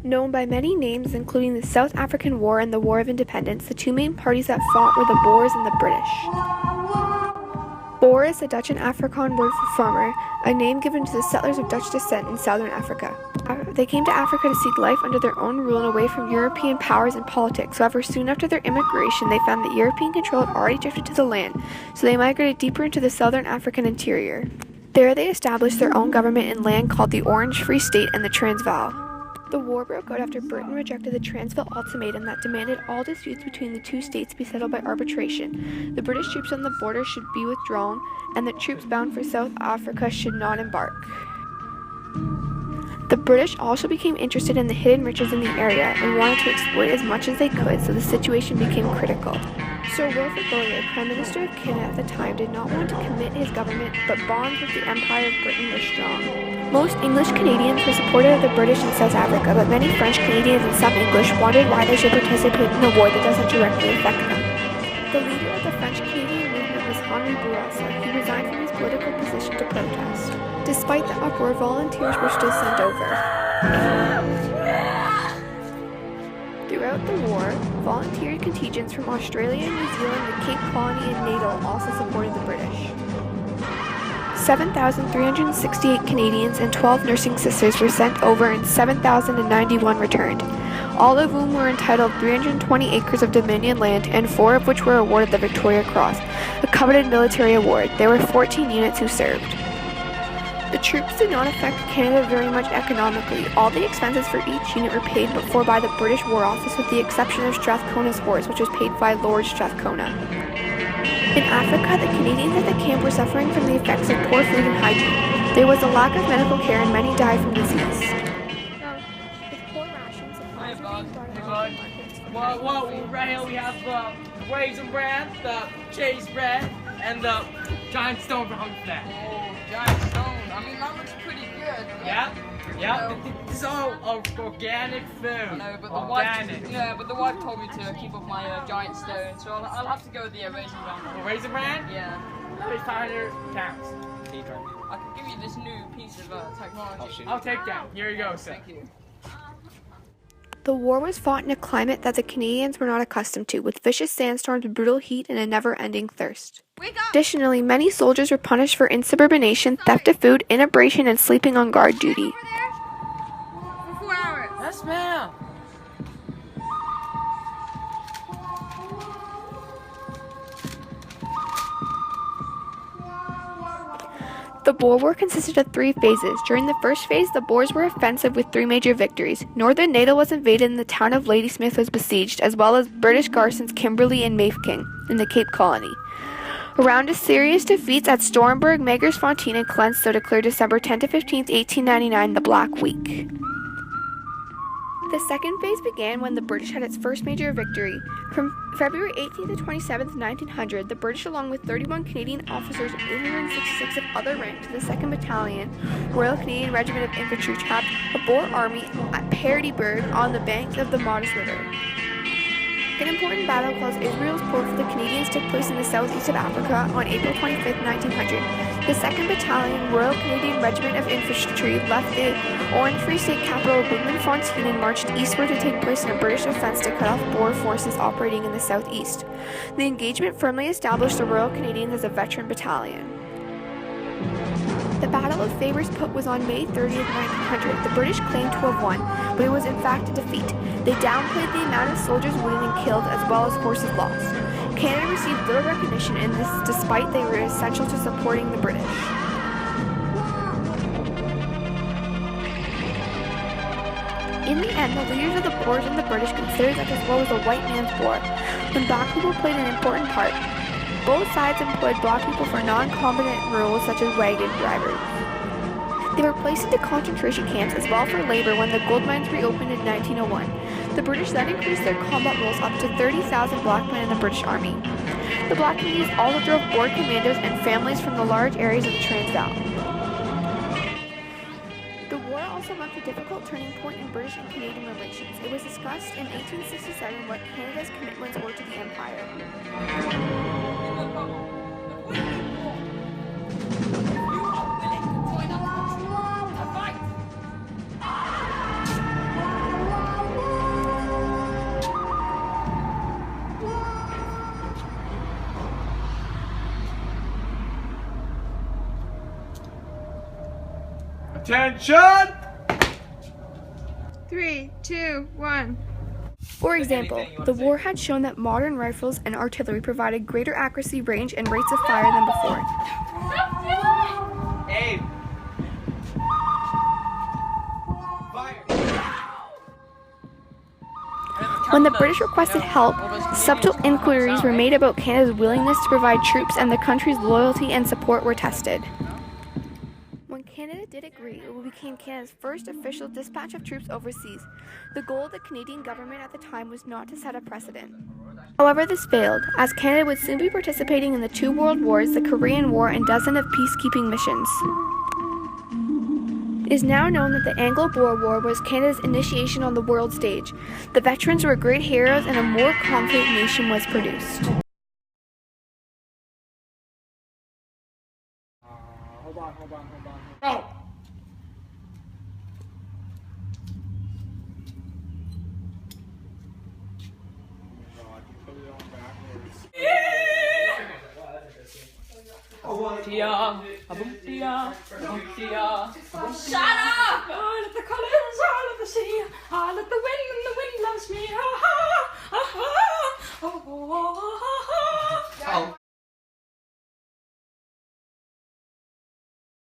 Known by many names, including the South African War and the War of Independence, the two main parties that fought were the Boers and the British. Boer is a Dutch and Afrikaans word for farmer, a name given to the settlers of Dutch descent in southern Africa. They came to Africa to seek life under their own rule and away from European powers and politics. However, soon after their immigration, they found that European control had already drifted to the land, so they migrated deeper into the southern African interior. There they established their own government in land called the Orange Free State and the Transvaal. The war broke out after Britain rejected the Transvaal Ultimatum that demanded all disputes between the two states be settled by arbitration. The British troops on the border should be withdrawn, and the troops bound for South Africa should not embark. The British also became interested in the hidden riches in the area and wanted to exploit as much as they could, so the situation became critical. Sir Wilfrid Laurier, Prime Minister of Canada at the time, did not want to commit his government, but bonds with the Empire of Britain were strong. Most English Canadians were supportive of the British in South Africa, but many French Canadians and some English wondered why they should participate in a war that doesn't directly affect them. The leader of the French Canadian movement was Henri Bourassa. He resigned from his political position to protest. Despite the uproar, volunteers were still sent over. Throughout the war, volunteer contingents from Australia, New Zealand, the Cape Colony, and Natal also supported the British. 7,368 Canadians and 12 nursing sisters were sent over and 7,091 returned, all of whom were entitled 320 acres of Dominion land and 4 of which were awarded the Victoria Cross, a coveted military award. There were 14 units who served. The troops did not affect Canada very much economically. All the expenses for each unit were paid for by the British War Office with the exception of Strathcona's horse, which was paid by Lord Strathcona. In Africa, the Canadians at the camp were suffering from the effects of poor food and hygiene. There was a lack of medical care and many died from disease. With poor rations, supplies were being brought out to markets. Well, right here we have the raisin bread, the cheese bread, and the giant stone for hungry flat. Oh, giant stone. I mean, that looks pretty good. Yeah. Yeah, No. this is all organic food. I know, but organic. the wife told me to keep up my giant stone, so I'll have to go with the raisin bran. The raisin bran? Yeah. It's 500 pounds. I can give you this new piece of technology. I'll take that. Here you go, sir. Thank you. The war was fought in a climate that the Canadians were not accustomed to, with vicious sandstorms, brutal heat, and a never-ending thirst. Additionally, many soldiers were punished for insubordination, theft of food, inebriation, and sleeping on guard duty. For 4 hours. Yes, ma'am. The Boer War consisted of 3 phases. During the first phase, the Boers were offensive with 3 major victories. Northern Natal was invaded and the town of Ladysmith was besieged, as well as British garrisons Kimberley and Mafeking in the Cape Colony. Around a serious defeats at Stormberg, Magersfontein, and Colenso declared December 10 to 15, 1899 the Black Week. The second phase began when the British had its first major victory. From February 18th to 27th, 1900, the British, along with 31 Canadian officers and 866 of other rank to the 2nd Battalion, Royal Canadian Regiment of Infantry, trapped a Boer army at Paardeberg on the banks of the Modus River. An important battle called Israel's Port for the Canadians took place in the southeast of Africa on April 25, 1900. The 2nd Battalion, Royal Canadian Regiment of Infantry, left the Orange Free State capital of Bloemfontein and marched eastward to take place in a British offense to cut off Boer forces operating in the southeast. The engagement firmly established the Royal Canadians as a veteran battalion. The Battle of Faber's Put was on May 30th, 1900. The British claimed to have won, but it was in fact a defeat. They downplayed the amount of soldiers wounded and killed as well as horses lost. Canada received little recognition in this despite they were essential to supporting the British. In the end, the leaders of the Boers and the British considered that this war was a white man's war, when black people played an important part. Both sides employed black people for non-combatant roles such as wagon drivers. They were placed into concentration camps as well for labor when the gold mines reopened in 1901. The British then increased their combat roles up to 30,000 black men in the British Army. The Black Canadians also drove Boer commandos and families from the large areas of the Transvaal. The war also marked a difficult turning point in British and Canadian relations. It was discussed in 1867 what Canada's commitments were to the Empire. Attention! 3, 2, 1. For example, the war had shown that modern rifles and artillery provided greater accuracy, range, and rates of fire than before. Aim. When the British requested help, subtle inquiries were made about Canada's willingness to provide troops, and the country's loyalty and support were tested. When Canada did agree, it became Canada's first official dispatch of troops overseas. The goal of the Canadian government at the time was not to set a precedent. However, this failed, as Canada would soon be participating in the 2 world wars, the Korean War, and dozens of peacekeeping missions. It is now known that the Anglo-Boer War was Canada's initiation on the world stage. The veterans were great heroes, and a more confident nation was produced. Hold on. Go! Shut